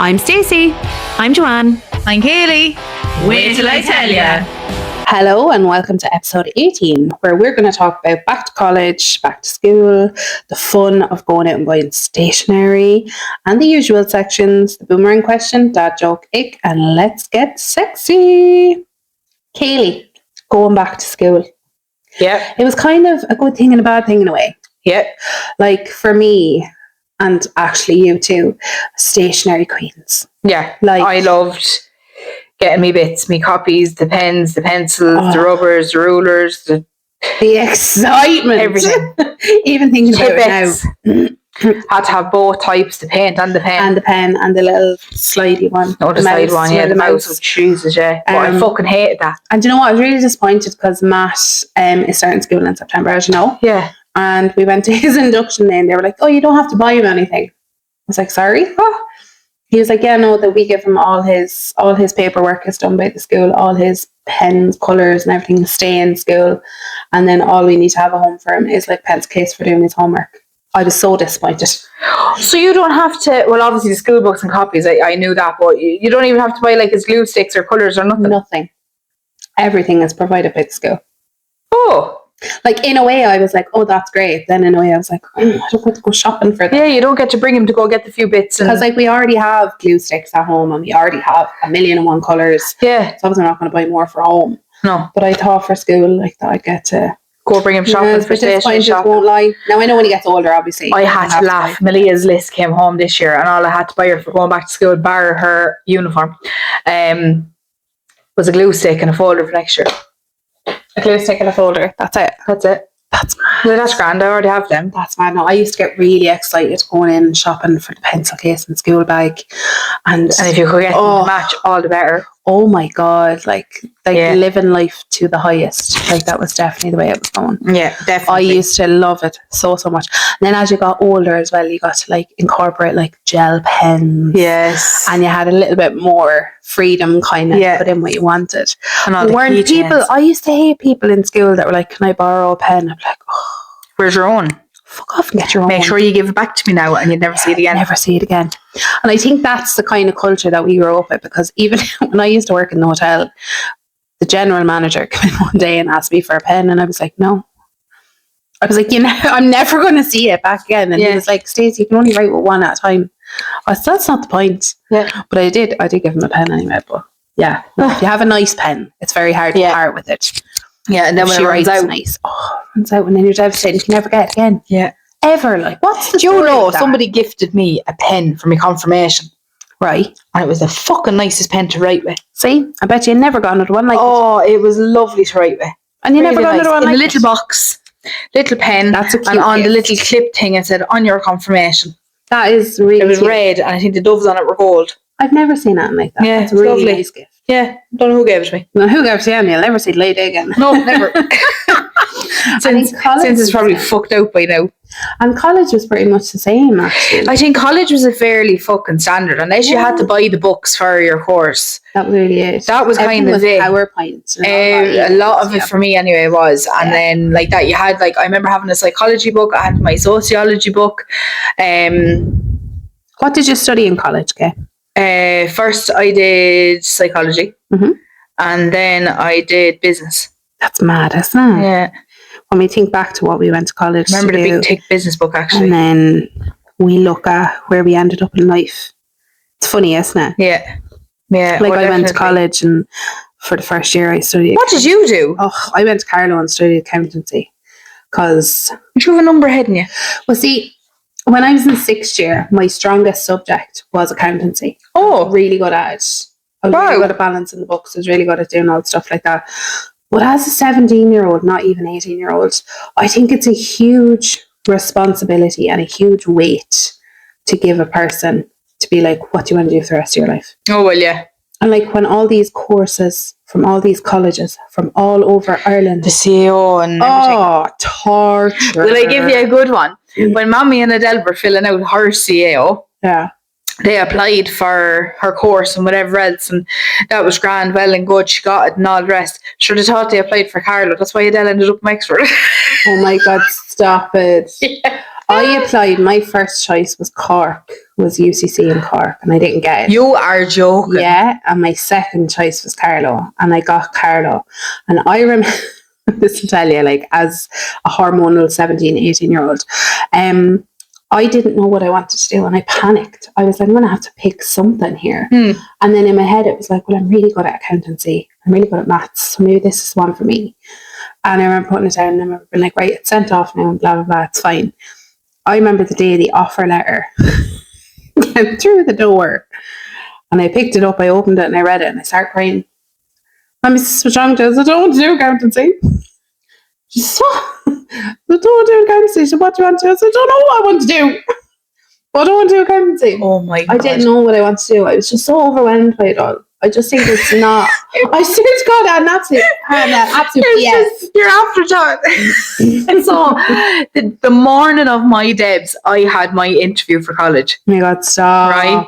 I'm Stacey. I'm Joanne. I'm Kayleigh. Wait till I tell ya. Hello and welcome to episode 18, where we're going to talk about back to college, back to school, the fun of going out and buying stationery, and the usual sections, the boomerang question, dad joke, ick, and let's get sexy. Kayleigh, going back to school. Yeah. It was kind of a good thing and a bad thing in a way. Yeah. Like for me, and actually you too, stationery queens. Yeah. Like I loved getting me bits, me copies, the pens, the pencils, the rubbers, the rulers, the excitement. everything. Even thinking about it now. Had to have both types, the paint and the pen. And the pen and the little slidey one. Oh, the side one, yeah, the mouse with Jesus, yeah. But I fucking hated that. And do you know what? I was really disappointed because Matt is starting school in September, as you know. Yeah. And we went to his induction day and they were like, oh, you don't have to buy him anything. I was like, sorry? Oh. He was like, yeah, no, that we give him all his paperwork is done by the school, all his pens, colours and everything stay in school. And then all we need to have at home for him is like pencil case for doing his homework. I was so disappointed. So you don't have to, well, obviously the school books and copies, I knew that, but you don't even have to buy like his glue sticks or colours or nothing? Nothing. Everything is provided by the school. Oh. Like, in a way, I was like, oh, that's great. Then, in a way, I was like, I don't have to go shopping for that. Yeah, you don't get to bring him to go get the few bits. Because, like, we already have glue sticks at home and we already have 1,000,001 colours. Yeah. So, obviously, I'm not going to buy more for home. No. But I thought for school, like, that I'd get to go bring him shopping for stationery shopping. Won't lie. Now, I know when he gets older, obviously. I had to laugh. Malia's list came home this year and all I had to buy her for going back to school, bar her uniform, was a glue stick and a folder for next year. A glue stick and a folder. That's it. That's it. That's mad. Well, that's grand. I already have them. That's mad. No, I used to get really excited going in shopping for the pencil case and school bag. And if you could get them to match, all the better. Oh my God. Like living life to the highest. Like that was definitely the way it was going. Yeah, definitely. I used to love it so much. And then as you got older as well, you got to like incorporate like gel pens. Yes. And you had a little bit more freedom kind of put in what you wanted. And all weren't people, I used to hate people in school that were like, can I borrow a pen? I'm like, oh. Where's your own? Fuck off and get your own. Make sure you give it back to me now and you'd never see it again. Never see it again. And I think that's the kind of culture that we grew up with, because even when I used to work in the hotel, the general manager came in one day and asked me for a pen and I was like, no. I was like, I'm never going to see it back again. And he was like, Stacey, you can only write with one at a time. I said, that's not the point. Yeah. But I did give him a pen anyway. But yeah, if you have a nice pen, it's very hard to part with it. Yeah, and then when it runs out, nice. Oh, it runs out and then you're devastated. You can never get it again. Yeah. Ever. Like, what's the Do you know, somebody gifted me a pen for my confirmation. Right. And it was the fucking nicest pen to write with. See? I bet you never got another one like it was lovely to write with. And you never got another one in like a little box, little pen. That's a cute and on gift. the little clip thing it said, on your confirmation. That is really It was cute. red and I think the doves on it were gold. I've never seen anything like that. Yeah, it's a really lovely. nice gift. Yeah, don't know who gave it to me. No, who gave it to you? You'll never see the lady again. No, never. since it's probably fucked out by now. And college was pretty much the same, actually. I think college was a fairly fucking standard, unless you had to buy the books for your course. That was really it. That was Everything kind of was it. PowerPoint. A lot of it for me anyway was. And then like that you had like, I remember having a psychology book, I had my sociology book. What did you study in college, Kay? First I did psychology. Mm-hmm. And then I did business. That's mad, isn't it? Yeah. When we think back to what we went to college I remember to the big thick business book actually. And then we look at where we ended up in life. It's funny, isn't it? Yeah. Yeah. Like I went to college and for the first year I studied. What did you do? Oh, I went to Carlow and studied accountancy. Because did you have a number ahead in you? Well, see, when I was in 6th year, my strongest subject was accountancy. Oh. Really good at it. I was really good at balancing the books. I was really good at doing all the stuff like that. But as a 17-year-old, not even 18-year-old, I think it's a huge responsibility and a huge weight to give a person to be like, what do you want to do for the rest of your life? Oh, well, yeah. And like when all these courses from all these colleges from all over Ireland. The CEO and everything. Oh, torture. Will I give you a good one? When Mommy and Adele were filling out her CEO, they applied for her course and whatever else, and that was grand, well and good. She got it and all the rest. Should have thought they applied for Carlow. That's why Adele ended up in Wexford. Oh my God, stop it. Yeah. I applied. My first choice was Cork, was UCC in Cork, and I didn't get it. You are joking. Yeah, and my second choice was Carlow, and I got Carlow. And I remember, this will tell you, like, as a hormonal 17, 18-year-old, I didn't know what I wanted to do, and I panicked. I was like, I'm going to have to pick something here. And then in my head, it was like, well, I'm really good at accountancy. I'm really good at maths, so maybe this is one for me. And I remember putting it down, and I remember being like, right, it's sent off now, and blah, blah, blah, it's fine. I remember the day the offer letter came through the door, and I picked it up, I opened it, and I read it, and I started crying. And Mrs. Strongton, I don't want to do accountancy. She said, I don't want to do accountancy. She said, what do you want to do? I said, I don't know what I want to do. But I don't want to do accountancy. Oh my God. I didn't know what I wanted to do. I was just so overwhelmed by it all. I just think it's not. I swear to God, an absolute yes. You're after John. And so the morning of my debs, I had my interview for college. Oh my God, stop. Right?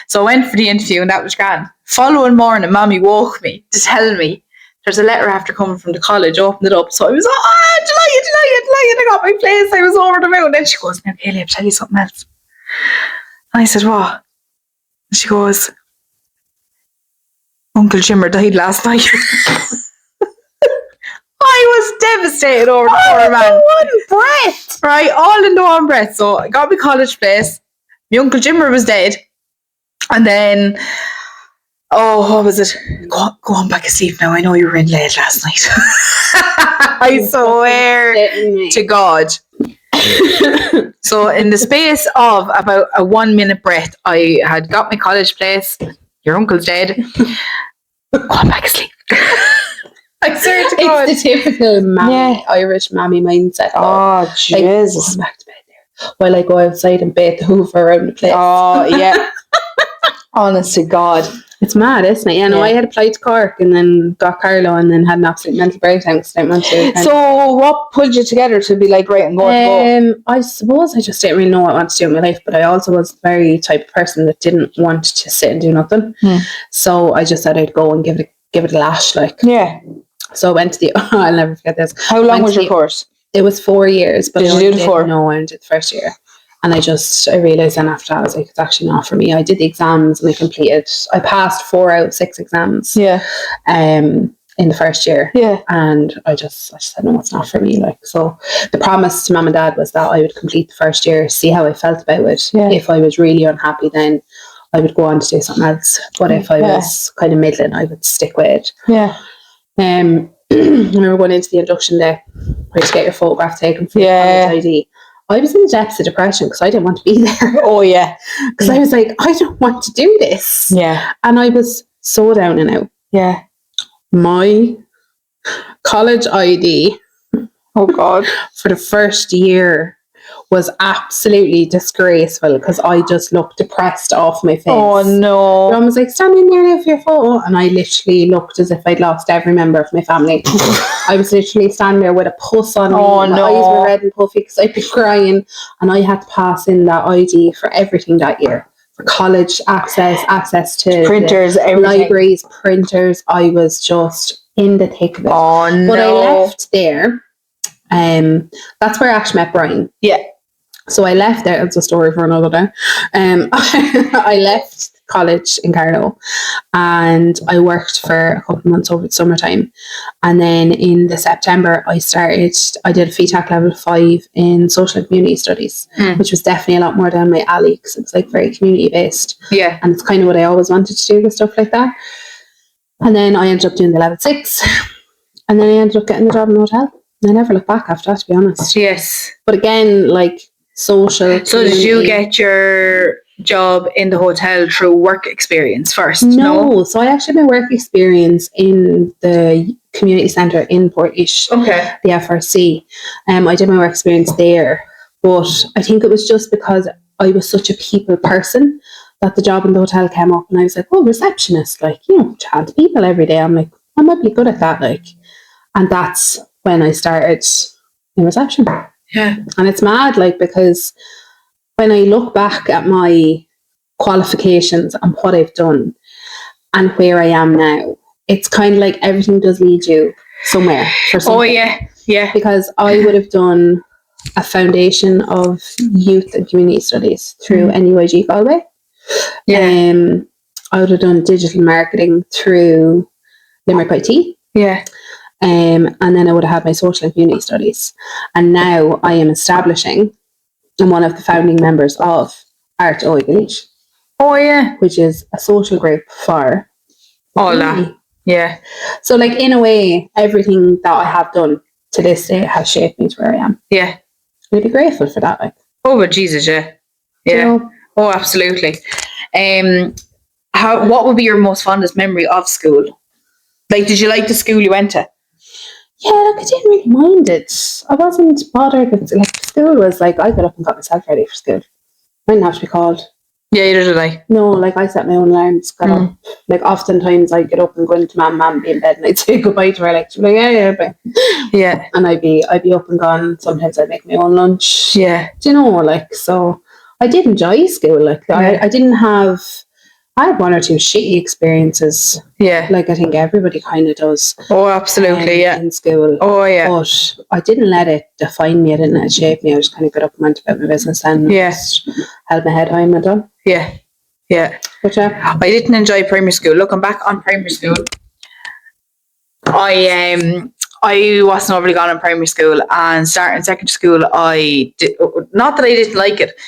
So I went for the interview, and that was grand. Following morning, Mommy woke me to tell me there's a letter after coming from the college. Opened it up. So I was delighted. I got my place. I was over the moon. Then she goes, now Kayleigh, I'll tell you something else. And I said, what? And she goes, Uncle Jimmer died last night. I was devastated over the poor man. One breath. Right, all in the one breath. So I got my college place. My Uncle Jimmer was dead. And then, what was it? Go on back asleep now. I know you were in late last night. I swear to God. So in the space of about a 1 minute breath, I had got my college place. Your uncle's dead. Go on back asleep. I swear to God. It's the typical Irish mammy mindset. Oh, Jesus. Like, back to bed there while I go outside and bathe the hoover around the place. Oh, yeah. Honest to God. It's mad, isn't it? Yeah, no, I had applied to Cork and then got Carlow and then had an absolute mental breakdown because I didn't want to. So what pulled you together to be like, right, I'm going to go? I suppose I just didn't really know what I wanted to do in my life, but I also was the very type of person that didn't want to sit and do nothing. So I just said I'd go and give it a lash, like. Yeah. So I went to the, I'll never forget this. How long was your course? It was 4 years. But did you do the 4? No, I did the first year. And I realised then after that, I was like, it's actually not for me. I did the exams and I passed 4 out of 6 exams. Yeah. In the first year. Yeah. And I just said, no, it's not for me. Like, so the promise to Mum and Dad was that I would complete the first year, see how I felt about it. Yeah. If I was really unhappy, then I would go on to do something else. But if I was kind of middling, I would stick with it. Yeah. I remember going into the induction day where to get your photograph taken for your college ID. I was in the depths of depression because I didn't want to be there. Oh, yeah. Because I was like, I don't want to do this. Yeah. And I was so down and out. Yeah. My college ID, oh God, for the first year was absolutely disgraceful because I just looked depressed off my face. Oh no. Mum was like, stand in nearly for your photo. And I literally looked as if I'd lost every member of my family. I was literally standing there with a pus on me. My eyes were red and puffy because I'd been crying. And I had to pass in that ID for everything that year. For college access to printers, libraries, printers. I was just in the thick of it. Oh no. But I left there. That's where I actually met Brian. Yeah. So I left there. It's a story for another day. I left college in Carlow and I worked for a couple of months over the summertime. And then in the September, I did a FETAC level 5 in social and community studies, which was definitely a lot more down my alley because it was like very community based. Yeah. And it's kind of what I always wanted to do with stuff like that. And then I ended up doing the level 6 and then I ended up getting the job in the hotel. I never looked back after that, to be honest. Yes. But again, like social. So did you get your job in the hotel through work experience first? No. So I actually had my work experience in the community centre in Portish. Okay. The FRC. I did my work experience there. But I think it was just because I was such a people person that the job in the hotel came up and I was like, oh, receptionist. Like, chat to people every day. I'm like, I might be good at that. Like, and that's when I started in reception. Yeah. And it's mad, like, because when I look back at my qualifications and what I've done and where I am now, it's kind of like everything does lead you somewhere for something. Oh, yeah. Yeah. Because I would have done a foundation of youth and community studies through NUIG Galway. Yeah. I would have done digital marketing through Limerick IT. Yeah. And then I would have had my social and community studies. And now I am establishing, I'm one of the founding members of Art Oigalich. Oh, yeah. Which is a social group for all that. Yeah. So, like, in a way, everything that I have done to this day has shaped me to where I am. Yeah. I'd be grateful for that. Like. Oh, but Jesus, yeah. Yeah. You know? Oh, absolutely. What would be your most fondest memory of school? Like, did you like the school you went to? Yeah, look, I didn't really mind it. I wasn't bothered with, like, school was like, I got up and got myself ready for school. I didn't have to be called. Yeah, you did, like? No, like, I set my own alarms, got up. Like, oftentimes I'd get up and go into mum be in bed, and I'd say goodbye to her, like, she'd be like, yeah. And I'd be up and gone. Sometimes I'd make my own lunch. Yeah. Do you know, like, so I did enjoy school. Like, I didn't have, I had one or two shitty experiences. Yeah. Like, I think everybody kind of does. Oh, absolutely, yeah. In school. Oh, yeah. But I didn't let it define me. I didn't let it shape me. I just kind of got up and went about my business then. Yeah. Just held my head high and went on. Yeah. Yeah. But I didn't enjoy primary school. Looking back on primary school, I wasn't overly gone in primary school, and starting secondary school, I did, not that I didn't like it.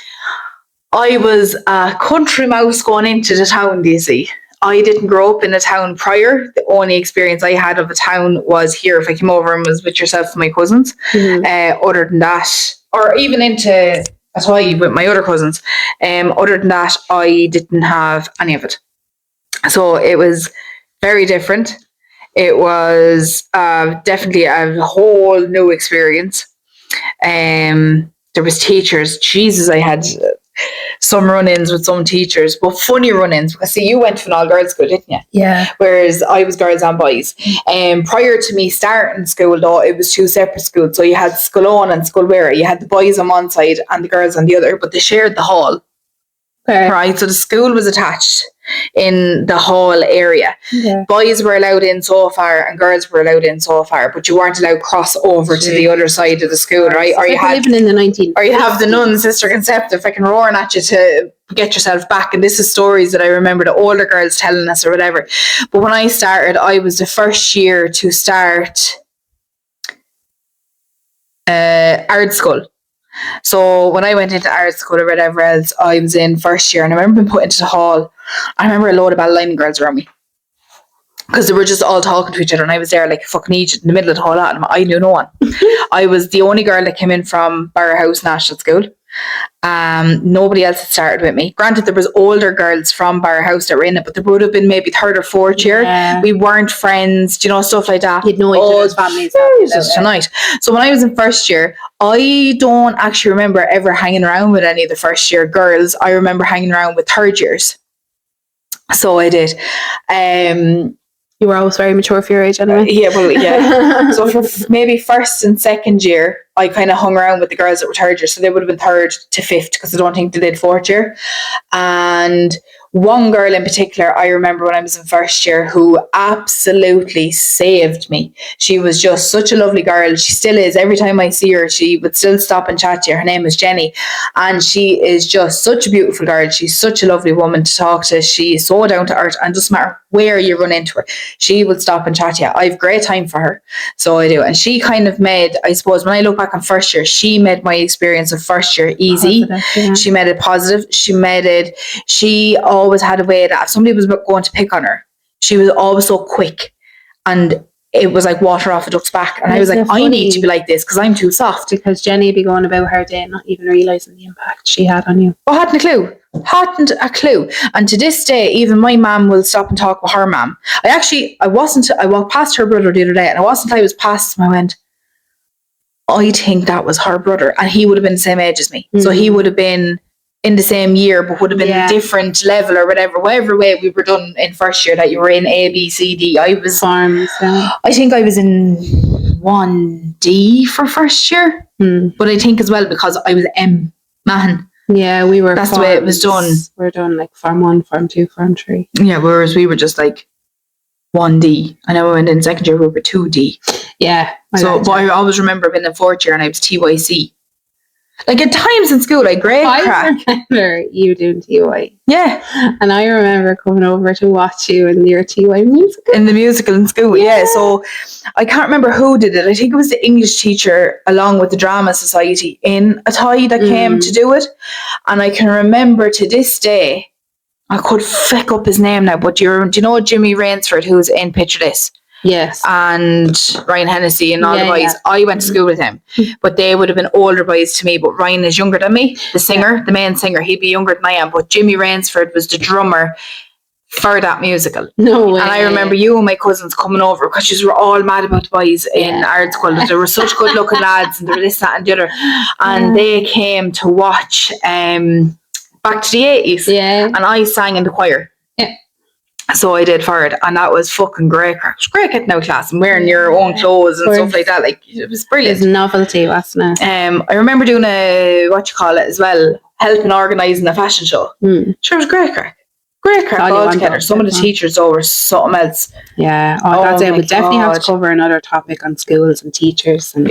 I was a country mouse going into the town, do you see? I didn't grow up in a town prior. The only experience I had of a town was here if I came over and was with yourself and my cousins. Other than that, or even into Athy with my other cousins. Other than that, I didn't have any of it. So it was very different. It was definitely a whole new experience. There was teachers. Jesus, I had some run-ins with some teachers, but funny run-ins, because see, you went to an all-girls school, didn't you? Yeah. Whereas I was girls and boys. Prior to me starting school, though, it was two separate schools. So you had Scullone and Scullwera. You had the boys on one side and the girls on the other, but they shared the hall. Okay. Right, so the school was attached in the hall area. Okay. Boys were allowed in so far and girls were allowed in so far, but you weren't allowed cross over to the other side of the school, right? Or you had living in the 1950s. Or you have the nun, Sister Concepta, fucking roaring at you to get yourself back. And this is stories that I remember the older girls telling us or whatever. But when I started, I was the first year to start art school. So when I went into art school or whatever else, I was in first year, and I remember being put into the hall. I remember a load of Ballyliner girls around me because they were just all talking to each other, and I was there like a fucking Egypt in the middle of the whole lot, and I knew no one. I was the only girl that came in from Barra House National School. Nobody else had started with me. Granted, there was older girls from Barra House that were in it, but there would have been maybe third or fourth year. We weren't friends, do you know, stuff like that. You'd know each other's families. Jesus, tonight. So when I was in first year, I don't actually remember ever hanging around with any of the first year girls. I remember hanging around with third years. So I did. You were always very mature for your age anyway. Yeah. So for maybe first and second year, I kind of hung around with the girls that were third year. So they would have been third to fifth, because I don't think they did fourth year. And one girl in particular, I remember when I was in first year, who absolutely saved me. She was just such a lovely girl. She still is. Every time I see her, she would still stop and chat to you. Her name is Jenny. And she is just such a beautiful girl. She's such a lovely woman to talk to. She is so down to earth, and doesn't matter where you run into her, she would stop and chat to you. I have great time for her. So I do. And she kind of made, I suppose, when I look back on first year, she made my experience of first year easy. Positive, yeah. She made it positive. She always had a way that if somebody was going to pick on her, she was always so quick, and it was like water off a duck's back. And I was like, I need to be like this because I'm too soft. Because Jenny would be going about her day not even realising the impact she had on you. I hadn't a clue. And to this day, even my mum will stop and talk with her mum. I walked past her brother the other day, and I was past him, I went, I think that was her brother, and he would have been the same age as me. So he would have been in the same year, but would have been a different level or whatever way we were done in first year, that you were in A, B, C, D. I was farms. I think I was in 1D for first year, but I think as well because I was M. Mahon. Yeah, we were. That's farms. The way it was done. We're done like farm 1, farm 2, farm 3. Yeah, whereas we were just like 1D. And then we went in second year, we were 2D. Yeah. But I always remember being in fourth year and I was TYC. Like at times in school, I grade I crack. remember you doing TY. Yeah. And I remember coming over to watch you in your TY musical. In the musical in school, yeah. So I can't remember who did it. I think it was the English teacher along with the Drama Society in Athy that came to do it. And I can remember to this day, I could feck up his name now, but do you know Jimmy Rainsford, who's in Picture This? Yes. And Ryan Hennessy and all the boys. I went to school with him, but they would have been older boys to me. But Ryan is younger than me, the singer, the main singer. He'd be younger than I am. But Jimmy Rainsford was the drummer for that musical. No way. And I remember you and my cousins coming over because you were all mad about the boys in art school. They were such good looking lads and they were this, that and the other. And they came to watch Back to the 80s. Yeah. And I sang in the choir. Yeah. So I did for it, and that was fucking great. It was great getting out of class and wearing your own clothes and stuff like that. Like, it was brilliant. It was novelty, wasn't it? I remember doing as well, helping organising a fashion show. Sure, it was great crack. Great crack altogether. Some of the teachers though were something else. Yeah. That's it. We definitely have to cover another topic on schools and teachers and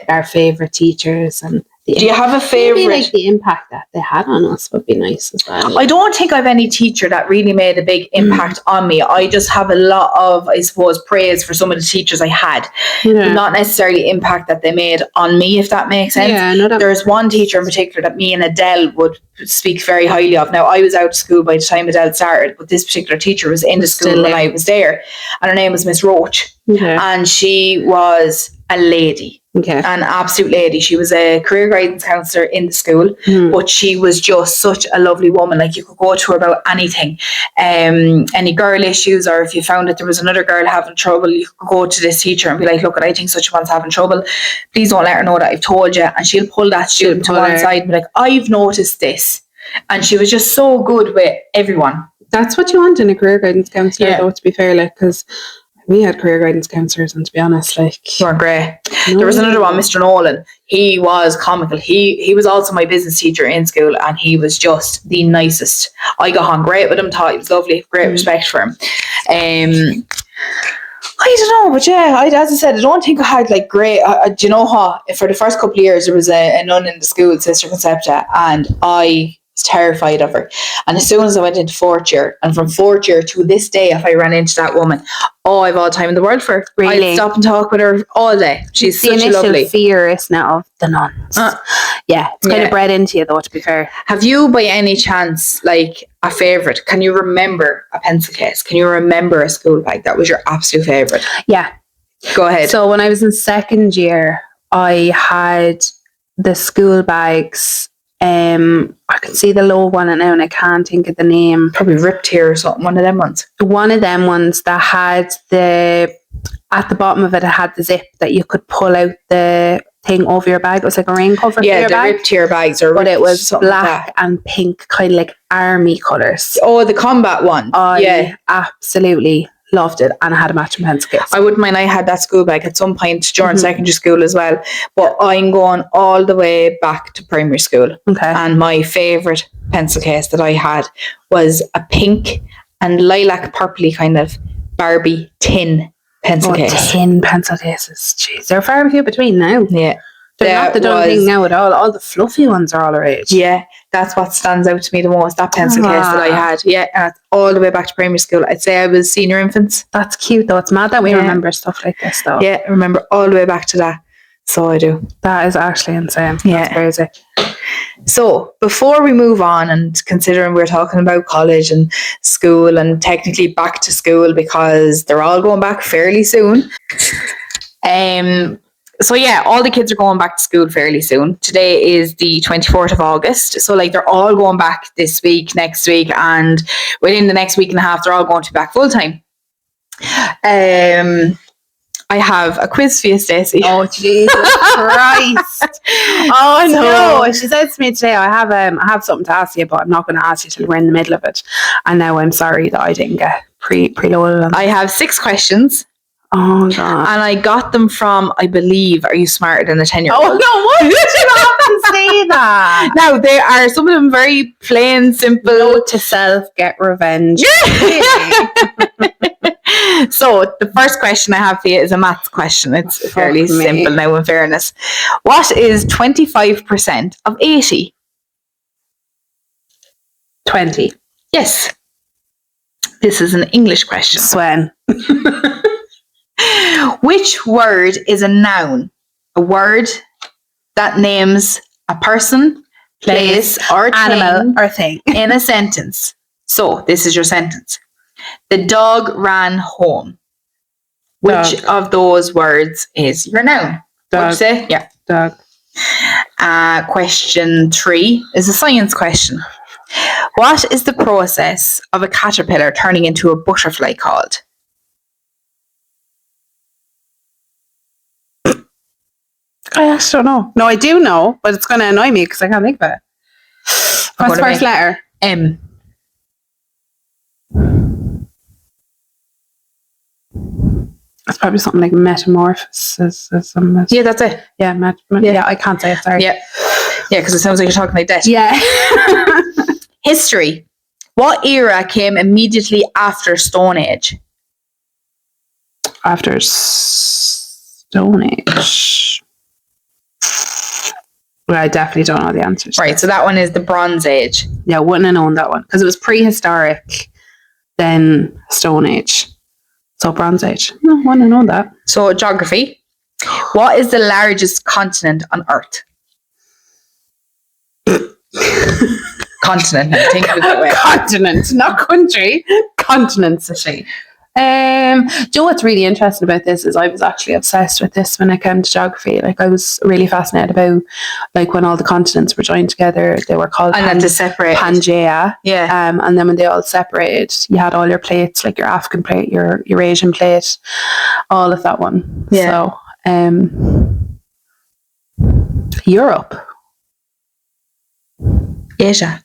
our favourite teachers and do you have a favourite? Maybe like the impact that they had on us would be nice as well. I don't think I've any teacher that really made a big impact on me. I just have a lot of, I suppose, praise for some of the teachers I had. Not necessarily impact that they made on me, if that makes sense. Yeah, no, there's one teacher in particular that me and Adele would speak very highly of. Now, I was out of school by the time Adele started, but this particular teacher was in the school when I was there. And her name was Miss Roach. And she was a lady. An absolute lady. She was a career guidance counsellor in the school, but she was just such a lovely woman. Like, you could go to her about anything, any girl issues, or if you found that there was another girl having trouble, you could go to this teacher and be like, look, I think such a one's having trouble. Please don't let her know that I've told you. And she'll pull that student to one side and be like, I've noticed this. And she was just so good with everyone. That's what you want in a career guidance counsellor, though, to be fair, like, because we had career guidance counsellors, and to be honest, like, they weren't great. There was another one, Mr. Nolan. He was comical. He was also my business teacher in school, and he was just the nicest. I got on great with him, thought he was lovely, great respect for him. I don't know, but yeah, as I said, I don't think I had like great. Do you know what? For the first couple of years, there was a nun in the school, Sister Concepta, and I was terrified of her. And as soon as I went into fourth year, and from fourth year to this day, if I ran into that woman, I've all the time in the world for her. Really? I'd stop and talk with her all day. She's the such a lovely. Fear, isn't it, of the nuns? Yeah, it's kind of bred into you, though, to be fair. Have you, by any chance, like a favourite? Can you remember a pencil case? Can you remember a school bag that was your absolute favourite? Yeah. Go ahead. So when I was in second year, I had the school bags. I can see the logo on it now and I can't think of the name. Probably Ripped Here or something, one of them ones. One of them ones that had at the bottom of it had the zip that you could pull out the thing over your bag. It was like a rain cover for your bag. Yeah, the Ripped Here bags. But it was black and pink, kind of like army colours. Oh, the combat one. I absolutely loved it, and I had a matching pencil case. I wouldn't mind. I had that school bag at some point during secondary school as well, but I'm going all the way back to primary school. And my favourite pencil case that I had was a pink and lilac purpley kind of Barbie tin pencil case. Tin pencil cases, jeez, they're far and few between now. Yeah, they're not the done thing now at all the fluffy ones are all right. Yeah, that's what stands out to me the most, that pencil case that I had. Yeah, and all the way back to primary school. I'd say I was senior infants. That's cute though. It's mad that we remember stuff like this though. Yeah, I remember all the way back to that. So I do. That is actually insane. Yeah. That's crazy. So before we move on, and considering we're talking about college and school and technically back to school because they're all going back fairly soon. So yeah, all the kids are going back to school fairly soon. Today is the 24th of August. So like they're all going back this week, next week, and within the next week and a half, they're all going to be back full time. I have a quiz for you, Stacey. Oh, Jesus Christ. Oh, no. She said to me today, I have something to ask you, but I'm not going to ask you till we're in the middle of it. And now I'm sorry that I didn't get preloaded on. I have 6 questions. Oh, God. And I got them from, I believe, Are You Smarter Than a 10-Year-Old? Oh, no. Why did you often say that? Now, they are some of them very plain, simple. Note to self, get revenge. So So the first question I have for you is a maths question. It's fairly simple now, in fairness. What is 25% of 80? 20. Yes. This is an English question. Swen. Which word is a noun? A word that names a person, place, or animal or thing in a sentence. So this is your sentence. The dog ran home. Which of those words is your noun? Dog. What you say? Yeah. Dog. Question 3 is a science question. What is the process of a caterpillar turning into a butterfly called? I actually don't know. No, I do know, but it's going to annoy me because I can't think of it. What's the first letter? M. It's probably something like metamorphosis. Yeah, that's it. Yeah, yeah, I can't say it, sorry. Yeah, because it sounds like you're talking like that. Yeah. History. What era came immediately after Stone Age? After Stone Age. Well, I definitely don't know the answers. Right, so that one is the Bronze Age. Yeah, wouldn't have known that one because it was prehistoric, then Stone Age. So Bronze Age. No, wouldn't have known that. So geography. What is the largest continent on Earth? Continent. Think of it that way. Continent, not country. Continent city. Do you know what's really interesting about this is I was actually obsessed with this when it came to geography. Like I was really fascinated about like when all the continents were joined together, they were called Pangea. Yeah. And then when they all separated, you had all your plates, like your African plate, your Eurasian plate, all of that one. Yeah. So Europe. Asia.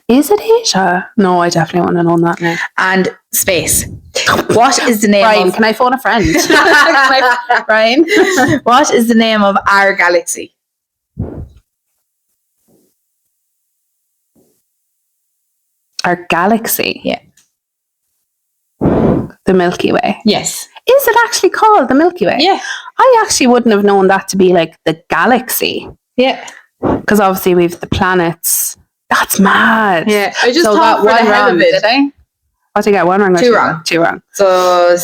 Is it Asia? No, I definitely want to know that now. And space. What is the name Ryan, of... can I phone a friend? Ryan? What is the name of our galaxy? Our galaxy? Yeah. The Milky Way? Yes. Is it actually called the Milky Way? Yeah. I actually wouldn't have known that to be like the galaxy. Yeah. Because obviously we've the planets. That's mad. Yeah. I just so thought got for the one hell wrong, of it. did I? What did I get? One wrong or Two wrong. Two wrong. So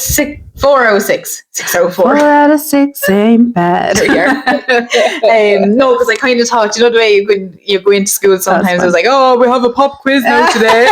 4 out of 6. 6 out of 4. 4 out of 6 ain't bad. There you are. No, because I kind of thought, you know the way you go into school sometimes, I was like, oh, we have a pop quiz now today.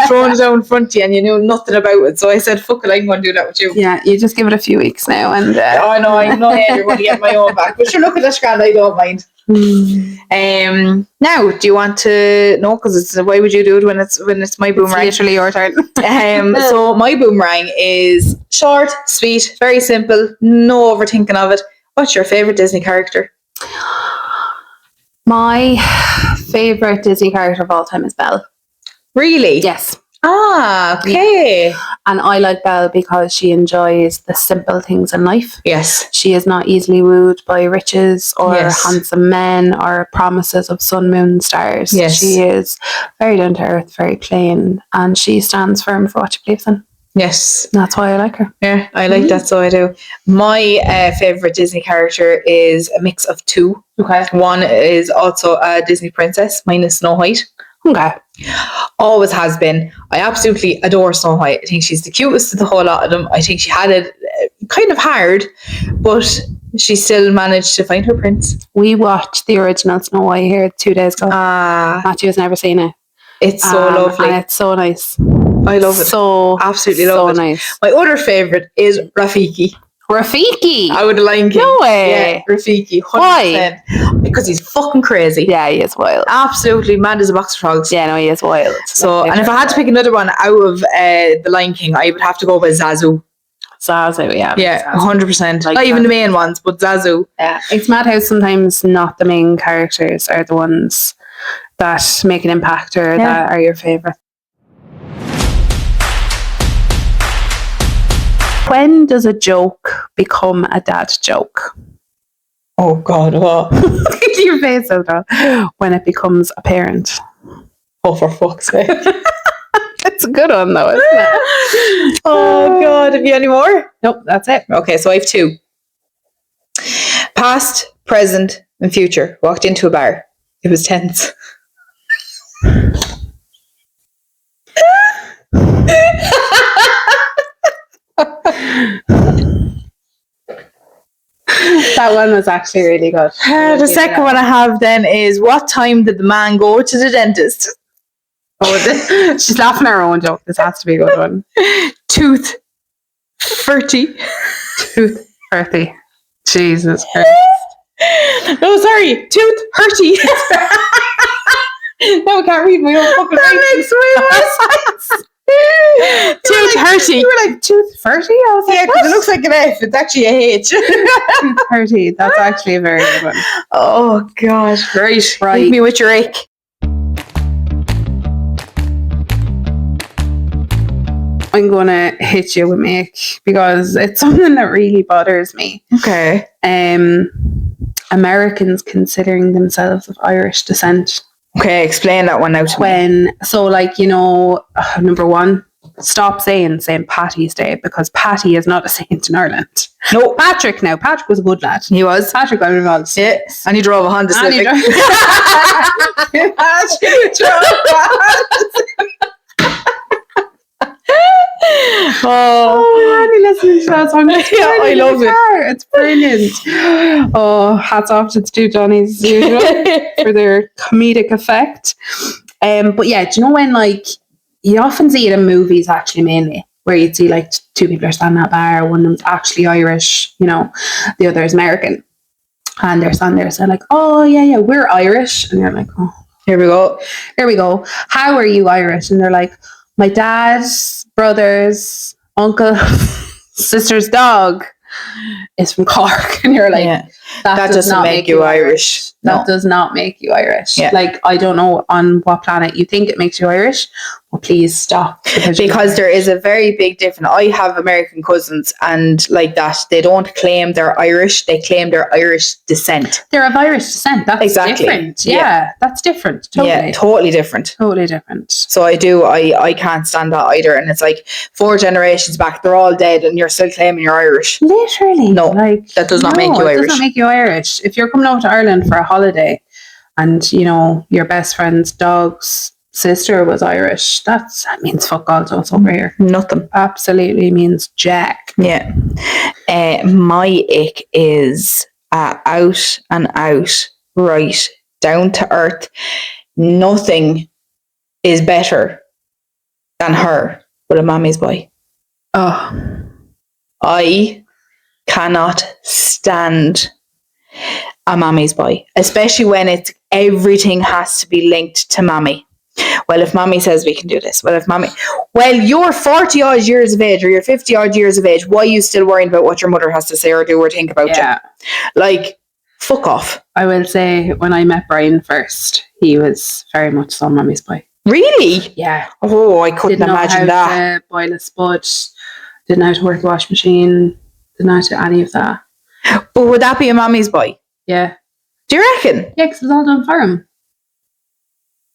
Throwing it down in front of you and you knew nothing about it. So I said, fuck it, I'm going to do that with you. Yeah, you just give it a few weeks now. And I know, I'm not you're going to get my own back. But sure, look at this grand, I don't mind. Now, do you want to know? Because it's why would you do it when it's my boomerang? It's literally your turn. So my boomerang is short, sweet, very simple, no overthinking of it. What's your favorite Disney character? My favorite Disney character of all time is Belle. Really? Yes. Ah, okay. And I like Belle because she enjoys the simple things in life. Yes. She is not easily wooed by riches or handsome men or promises of sun, moon, and stars. Yes. She is very down to earth, very plain, and she stands firm for what she believes in. Yes. That's why I like her. Yeah, I like that, so I do. My favourite Disney character is a mix of two. Okay. One is also a Disney princess, mine is Snow White. Okay. Always has been. I absolutely adore Snow White. I think she's the cutest of the whole lot of them. I think she had it kind of hard, but she still managed to find her prince. We watched the original Snow White here 2 days ago. Matthew has never seen it. It's so lovely. And it's so nice. I love it. So absolutely love it. So nice. My other favourite is Rafiki. Rafiki? I would Lion King. No way. Yeah, Rafiki. 100%. Why? Because he's fucking crazy. Yeah, he is wild. Absolutely mad as a box of frogs. Yeah, no, he is wild. So, and if I had to pick another one out of the Lion King, I would have to go with Zazu. Zazu, yeah. Yeah, Zazu. 100%. Like not even the main ones, but Zazu. Yeah. It's mad how sometimes not the main characters are the ones that make an impact or that are your favourite. When does a joke become a dad joke? Oh God, what? Your face, though. When it becomes apparent. Oh, for fuck's sake. It's a good one, though, isn't it? Oh God, Have you any more? Nope, that's it. Okay, so I have 2. Past, present, and future. Walked into a bar. It was tense. That one was actually really good. The second one I have then is, what time did the man go to the dentist? Oh, she's laughing at her own joke. This has to be a good one. Tooth 30. Tooth 30. Jesus Christ. No, sorry. Tooth 30. No, I can't read my own fucking writing. That makes way more sense. Tooth 30. You were like, tooth 30? I was like, yeah, because it looks like an F. It's actually a H. Tooth 30. That's actually a very good one. Oh, God. Right. Hit me with your ick. I'm going to hit you with my ick because it's something that really bothers me. Okay. Americans considering themselves of Irish descent. Okay, explain that one now to me. So, like, you know, number one, stop saying St. Patty's Day because Patty is not a saint in Ireland. No. Patrick was a good lad. He was. Patrick got involved. Yeah, and he drove a Honda Civic. Oh, man, listening to that song. Yeah, I love it. It's brilliant. Oh, hats off to the two Johnnies as usual for their comedic effect. But yeah, do you know when, like, you often see it in movies actually mainly, where you'd see like 2 people are standing at a bar, one of them's actually Irish, you know, the other is American, and they're standing there saying like, oh yeah, we're Irish, and you're like, oh, here we go. How are you Irish? And they're like, my dad's brother's uncle, sister's dog is from Cork, and you're like, that doesn't make you Irish. That does not make you Irish. Yeah. Like, I don't know on what planet you think it makes you Irish. Well, please stop. Because there is a very big difference. I have American cousins, and like that, they don't claim they're Irish. They claim they're Irish descent. They're of Irish descent. That's different. Yeah, that's different. Totally. Yeah, totally different. Totally different. So I can't stand that either. And it's like 4 generations back, they're all dead, and you're still claiming you're Irish. Literally. No, like, that does not make you Irish. It doesn't make you Irish. If you're coming over to Ireland for a holiday, and you know your best friend's dog's sister was Irish, that means fuck all to us over here. Nothing. Absolutely means jack. Yeah. My ick is out and out, right, down to earth. Nothing is better than her with a mommy's boy. Oh, I cannot stand a mommy's boy, especially when it's everything has to be linked to mommy. Well, if mommy says we can do this. Well, you're 40 odd years of age or you're 50 odd years of age. Why are you still worrying about what your mother has to say or do or think about you? Like, fuck off. I will say, when I met Brian first, he was very much so mommy's boy. Really? Yeah. Oh, I couldn't imagine that. Didn't know how to boil a spud. Didn't know how to work the washing machine. Didn't know how to do any of that. But would that be a mommy's boy? Yeah. Do you reckon? Yeah, because it was all done for him.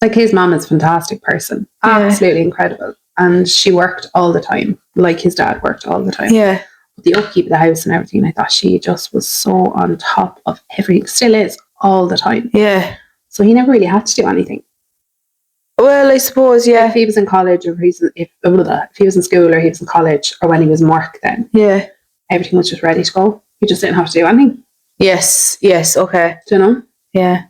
Like, his mum is a fantastic person. Yeah. Absolutely incredible. And she worked all the time. Like his dad worked all the time. Yeah. But the upkeep of the house and everything, I thought she just was so on top of everything. Still is all the time. Yeah. So he never really had to do anything. Well, I suppose, yeah. If he was in college, or if he was in school or he was in college, or when he was in work, then everything was just ready to go. He just didn't have to do anything. Yes, okay. Do you know? Yeah.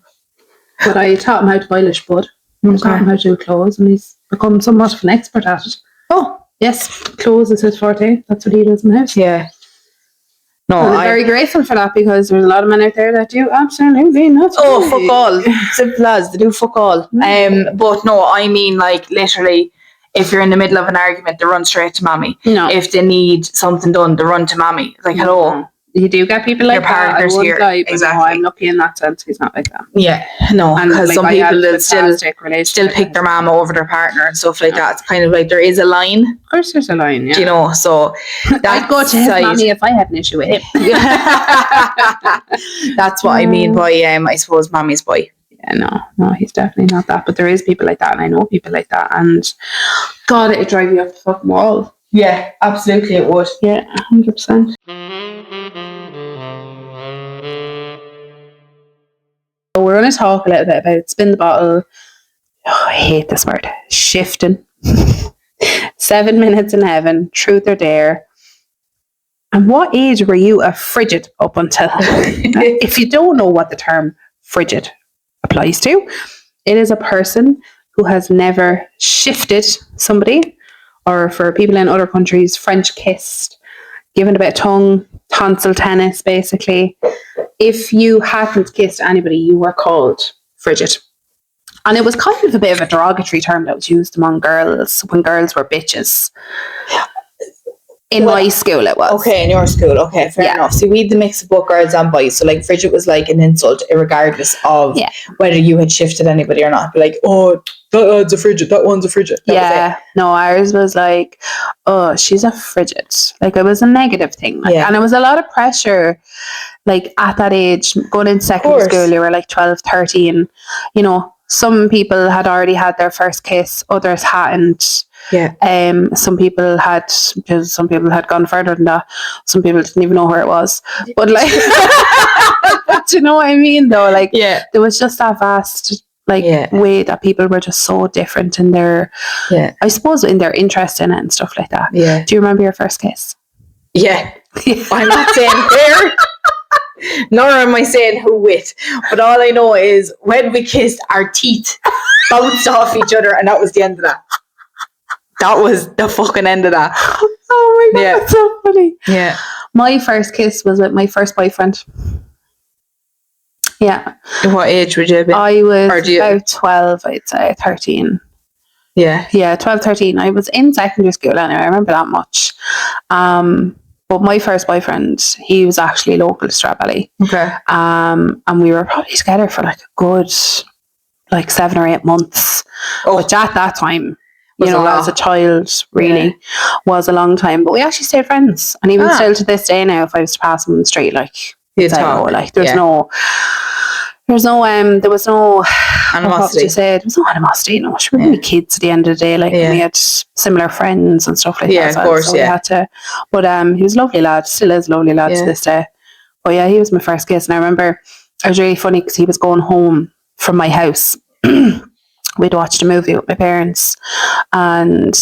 But I taught him how to boil a spud. I taught him how to do clothes, and he's become somewhat of an expert at it. Oh. Yes, clothes is his forte. That's what he does in the house. Yeah. No, I'm very grateful for that, because there's a lot of men out there that do absolutely nothing. Oh, fuck all. Simple as, they do fuck all. But no, I mean, like, literally, if you're in the middle of an argument, they run straight to mommy. No. If they need something done, they run to mommy. Like, hello. You do get people like your partners that. Here. Exactly. No, I'm lucky in that sense. He's not like that. Yeah, no, because like, some people will still pick their mama over their partner and stuff like that. It's kind of like there is a line. Of course, there's a line. Yeah. Do you know? So I'd go to his mommy if I had an issue with him. That's what I mean by I suppose mommy's boy. Yeah, no, he's definitely not that. But there is people like that, and I know people like that. And God, it'd drive you up the fucking wall. Yeah, absolutely it would. Yeah, 100%. So we're going to talk a little bit about spin the bottle. Oh, I hate this word. Shifting. 7 minutes in heaven. Truth or dare. And what age were you a frigid up until? If you don't know what the term frigid applies to, it is a person who has never shifted somebody, or for people in other countries, French kissed, given a bit of tongue, tonsil tennis, basically. If you hadn't kissed anybody, you were called frigid. And it was kind of a bit of a derogatory term that was used among girls when girls were bitches. In my school it was. Okay, in your school. Okay, fair enough. So we had the mix of both girls and boys. So like frigid was like an insult regardless of whether you had shifted anybody or not. But like, oh, that one's a frigid, that one's a frigid. No, ours was like, oh, she's a frigid. Like it was a negative thing. Like, and it was a lot of pressure. Like at that age, going in secondary school, you were like 12, 13. You know, some people had already had their first kiss, others hadn't. Yeah. Some people had gone further than that. Some people didn't even know where it was. But like, but you know what I mean, though. Like, there was just that vast way that people were just so different in their, I suppose, in their interest in it and stuff like that. Yeah. Do you remember your first kiss? Yeah. I'm not saying where, nor am I saying who with. But all I know is when we kissed, our teeth bounced off each other, and that was the end of that. That was the fucking end of that. Oh my God, that's so funny. Yeah. My first kiss was with my first boyfriend. Yeah. What age would you have been? I was about 12, I'd say, 13. Yeah. Yeah, 12, 13. I was in secondary school anyway, I remember that much. But my first boyfriend, he was actually local to Strawbelly. Okay. And we were probably together for like a good 7 or 8 months. Which at that time, you know, as a child, really was a long time. But we actually stayed friends. And even still to this day now, if I was to pass him on the street, like, there was no animosity. There was no animosity, you know. We were really kids at the end of the day, like, we had similar friends and stuff like that. Yeah, of course, so we had to, but he was a lovely lad, still is a lovely lad to this day. But yeah, he was my first kiss. And I remember it was really funny because he was going home from my house. We'd watched a movie with my parents, and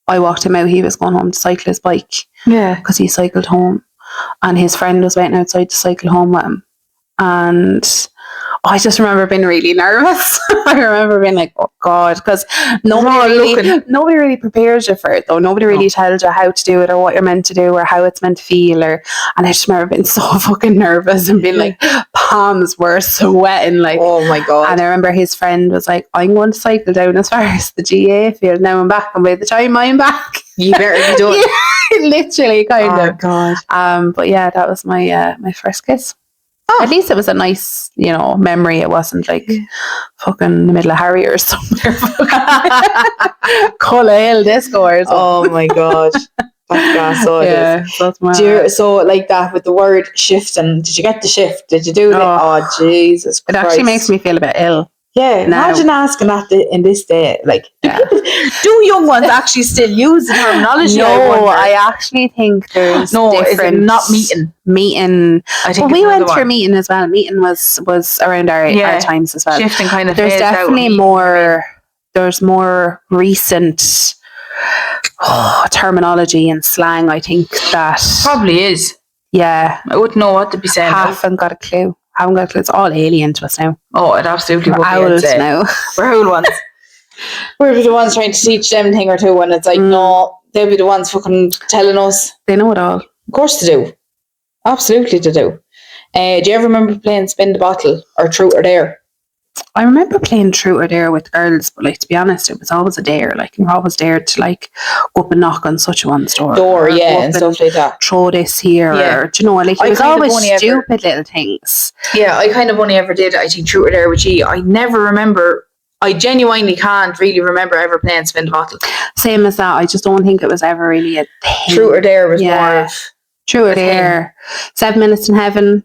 I walked him out. He was going home to cycle his bike. Yeah. Because he cycled home, and his friend was waiting outside to cycle home with him. And I just remember being really nervous. I remember being like, oh God, because nobody really prepares you for it, though. Nobody really tells you how to do it or what you're meant to do or how it's meant to feel. And I just remember being so fucking nervous and being like, palms were sweating. Like, oh my God. And I remember his friend was like, I'm going to cycle down as far as the GA field. Now I'm back. And by the time I'm back, you better be doing it. Literally, kind of. Oh God. But yeah, that was my my first kiss. At least it was a nice, you know, memory. It wasn't like fucking in the middle of Harry or somewhere. Kayleigh disco or something. Oh my God. That's so that's my so like that with the word shifting. Did you get the shift? Did you do it? Oh Jesus Christ. It actually makes me feel a bit ill. Yeah, imagine asking that in this day. Like, do young ones actually still use the terminology? No, I actually think there's different. Not meeting. I think we went through meeting as well. Meeting was around our times as well. Shifting kind of. There's definitely more. There's more recent terminology and slang. I think that probably is. Yeah, I wouldn't know what to be saying. Haven't got a clue. It's all alien to us now. Oh, it absolutely would be. Owls now. We're old ones. We're the ones trying to teach them a thing or two, and it's like, no, they'll be the ones fucking telling us. They know it all. Of course they do. Absolutely they do. Do you ever remember playing Spin the Bottle or Truth or Dare? I remember playing Truth or Dare with girls, but like, to be honest, it was always a dare. Like, you were always dared to like go up and knock on such a one's door, and stuff like that. Throw this here, or do you know, like, it was always stupid little things. Yeah, I kind of only ever did, I think, Truth or Dare with you. I never remember. I genuinely can't really remember ever playing Spin the Bottle. Same as that. I just don't think it was ever really a thing. Truth or Dare was more of Truth or Dare. 7 minutes in heaven.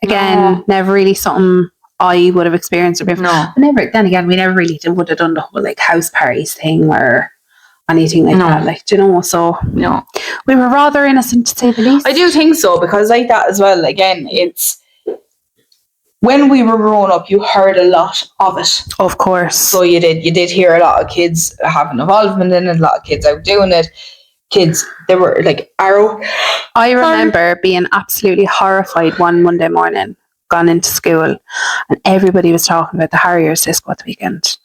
Again, never really something I would have experienced or before. No. Then again, we never really would have done the whole like house parties thing where anything like that. Like, do you know? So no, we were rather innocent, to say the least. I do think so, because like that as well. Again, it's when we were growing up, you heard a lot of it. Of course. So you did hear a lot of kids having involvement in it, a lot of kids out doing it. Kids, they were like arrow. I remember being absolutely horrified one Monday morning, gone into school, and everybody was talking about the Harriers disco at the weekend.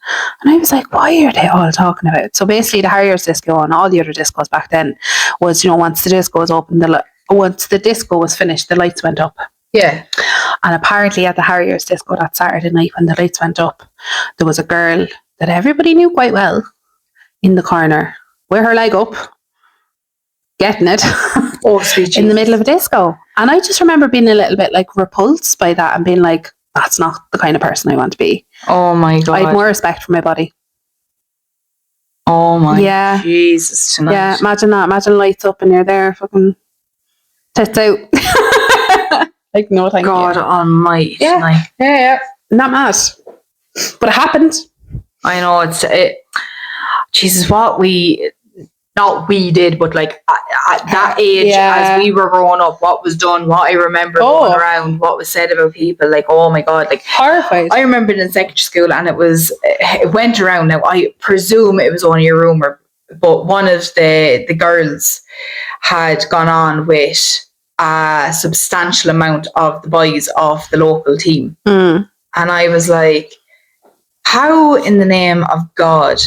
And I was like, why are they all talking about it? So basically the Harriers disco and all the other discos back then was, you know, once the disco was open, once the disco was finished, the lights went up. Yeah. And apparently at the Harriers disco that Saturday night, when the lights went up, there was a girl that everybody knew quite well in the corner with her leg up, getting it. Oh, sweet in the middle of a disco. And I just remember being a little bit like repulsed by that and being like, that's not the kind of person I want to be. Oh my God. I had more respect for my body. Oh my Jesus tonight. Yeah, imagine that. Imagine lights up and you're there fucking tits out. Like, no thank God you. almighty. Yeah. Yeah. Not mad. But it happened. I know Jesus, what not we did, but like at that age, as we were growing up, what was done, what I remember going around, what was said about people, like, oh my God, like horrified. I remember in secondary school, and it went around. Now I presume it was only a rumour, but one of the girls had gone on with a substantial amount of the boys of the local team. And I was like, how in the name of God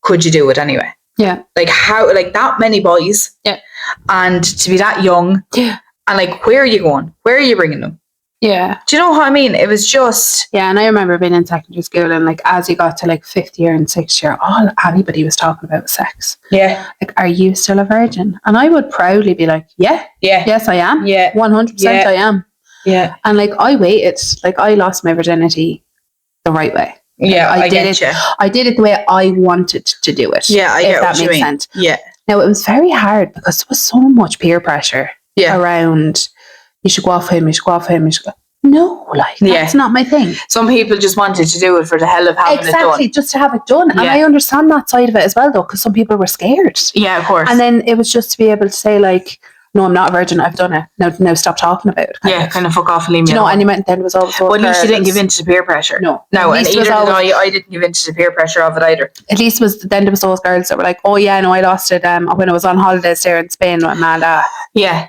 could you do it anyway? Yeah. Like how, like that many boys. Yeah. And to be that young. Yeah. And like, where are you going? Where are you bringing them? Yeah. Do you know what I mean? It was just. Yeah, and I remember being in secondary school, and like as you got to like 5th year and 6th year, all anybody was talking about was sex. Yeah. Like, are you still a virgin? And I would proudly be like, yes I am. Yeah. 100% I am. Yeah. And like I waited, like I lost my virginity the right way. Yeah, I did it. I did it the way I wanted to do it. Yeah, I get if what that you makes mean. sense. Yeah. Now it was very hard because there was so much peer pressure around. You should go off him. You should go off him. You should go. No, like that's not my thing. Some people just wanted to do it for the hell of having it done. Exactly, just to have it done. And I understand that side of it as well, though, because some people were scared. Yeah, of course. And then it was just to be able to say, like, no, I'm not a virgin. I've done it. Now stop talking about it. Kind of fuck off and leave me alone. And you meant then it was all. But at least you didn't give in to the peer pressure. No, and either I didn't give in to the peer pressure of it either. At least there was those girls that were like, oh yeah, no, I lost it when I was on holidays there in Spain with Amanda. Yeah.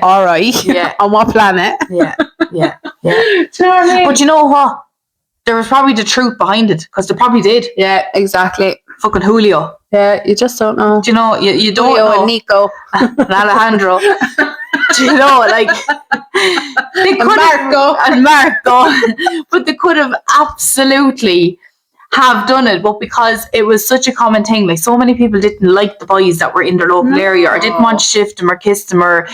All right. Yeah. On what planet? Yeah. Do you know what I mean? But you know what? There was probably the truth behind it, because they probably did. Yeah, exactly. Fucking Julio. Yeah, you just don't know. Do you know? You don't Julio know. And Nico. And Alejandro. Do you know? Like, they could and Marco. But they could have absolutely have done it, but because it was such a common thing, like so many people didn't like the boys that were in their local area, or didn't want to shift them or kiss them, or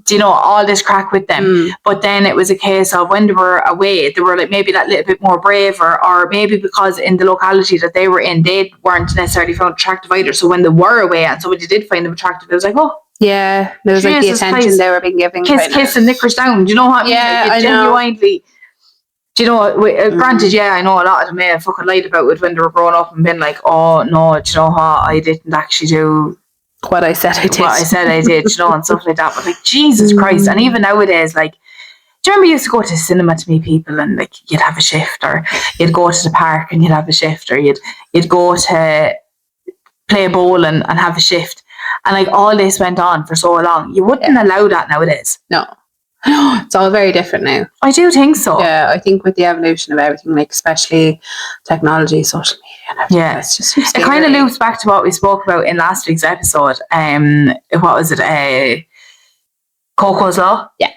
you know, all this crack with them. But then it was a case of when they were away, they were like maybe that little bit more brave, or maybe because in the locality that they were in, they weren't necessarily found attractive either. So when they were away and somebody did find them attractive, it was like, oh yeah, there was like the attention they were being given, kiss and knickers down. Do you know what I mean? Yeah, like, genuinely. Do you know what? Granted, I know a lot of them may have fucking lied about it when they were growing up and been like, oh no, do you know what? I didn't actually do what I said I did. You know, and stuff like that. But like, Jesus Christ. And even nowadays, like, do you remember you used to go to the cinema to meet people and like you'd have a shift, or you'd go to the park and you'd have a shift, or you'd go to play bowl and have a shift. And like all this went on for so long. You wouldn't allow that nowadays. No. It's all very different now. I do think so. Yeah, I think with the evolution of everything, like especially technology, social media and everything, it's just it kind of loops back to what we spoke about in last week's episode. What was it? Coco's Law? Yeah.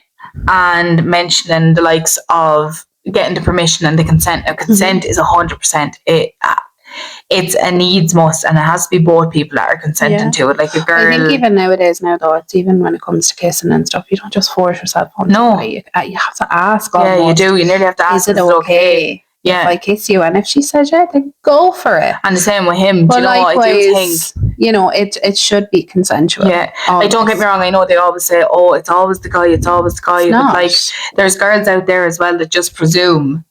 And mentioning the likes of getting the permission and the consent. Now, consent is 100%. It's a needs must, and it has to be both people that are consenting to it. Like a girl. I think even nowadays though, it's even when it comes to kissing and stuff, you don't just force yourself on. No, you have to ask. Yeah, you do. You nearly have to ask. Is it okay? Yeah. If I kiss you, and if she says then go for it. And the same with him. But do you know likewise, what I do think? You know, it should be consensual. Yeah. Like, don't get me wrong. I know they always say, "Oh, it's always the guy. It's always the guy." But like, there's girls out there as well that just presume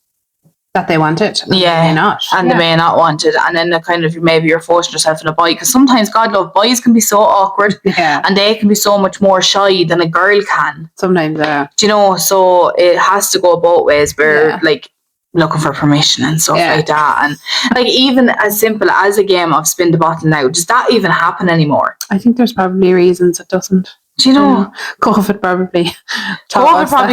that they want it. And they may not. And they may not want it. And then kind of maybe you're forcing yourself in a boy, because sometimes, God love, boys can be so awkward and they can be so much more shy than a girl can. Sometimes, do you know? So it has to go both ways. Where like looking for permission and stuff like that, and like even as simple as a game of spin the bottle now, does that even happen anymore? I think there's probably reasons it doesn't. Do you know? COVID probably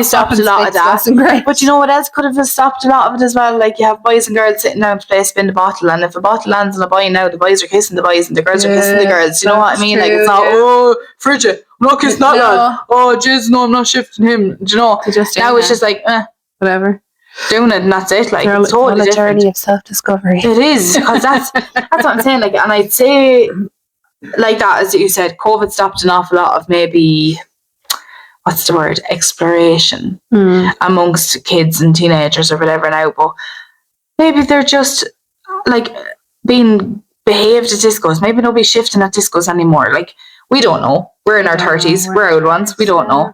stopped a lot of that. But you know what else could have stopped a lot of it as well? Like you have boys and girls sitting down to play spin the bottle, and if a bottle lands on a boy now, the boys are kissing the boys and the girls are kissing the girls. Do you know what I mean? Like it's not Frigid, I'm not kissing that lad. Oh jeez, no, I'm not shifting him. Do you know? Now it's just like whatever. Doing it and that's it. Like it's totally a journey of self-discovery. It is, because that's what I'm saying. Like, and I'd say like that, as you said, COVID stopped an awful lot of maybe, what's the word, exploration amongst kids and teenagers or whatever now. But maybe they're just like being behaved at discos. Maybe nobody's shifting at discos anymore. Like we don't know. We're in our 30s. We're old ones. We don't know.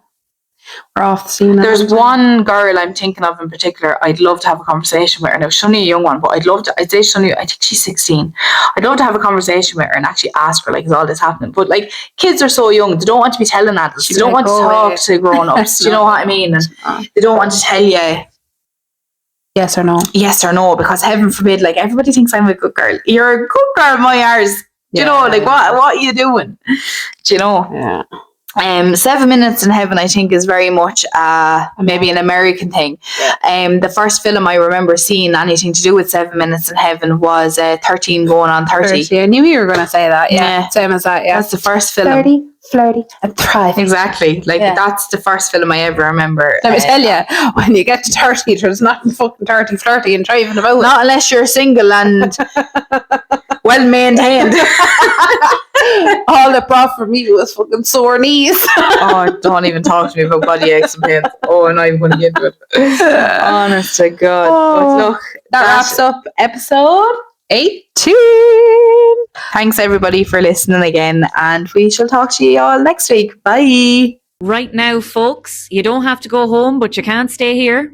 We're off the scene. There's one girl I'm thinking of in particular. I'd love to have a conversation with her. Now she's only a young one, but I'd say she's only, I think she's 16. I'd love to have a conversation with her and actually ask her, like, is all this happening? But like, kids are so young, they don't want to be telling adults. They don't want to talk to grown-ups. Do you know what I mean? And they don't want to tell you yes or no. Yes or no, because heaven forbid, like everybody thinks I'm a good girl. You're a good girl, my ours. Do you know, like what are you doing? Do you know? Yeah. 7 Minutes in Heaven, I think, is very much maybe an American thing. The first film I remember seeing anything to do with 7 Minutes in Heaven was 13 going on 30. I knew you were going to say that. Yeah, same as that. Yeah, that's the first film. Flirty and thriving. Exactly. Like that's the first film I ever remember. Let me tell you, when you get to 30, there's nothing fucking 30, flirty and thriving about. Not unless you're single and well maintained. All it brought for me was fucking sore knees. Oh, don't even talk to me about body aches and pains. Oh, I'm not even going to get into it. Honest to God. But look, that wraps up episode 18. Thanks everybody for listening again, and we shall talk to you all next week. Bye. Right now, folks, you don't have to go home, but you can't stay here.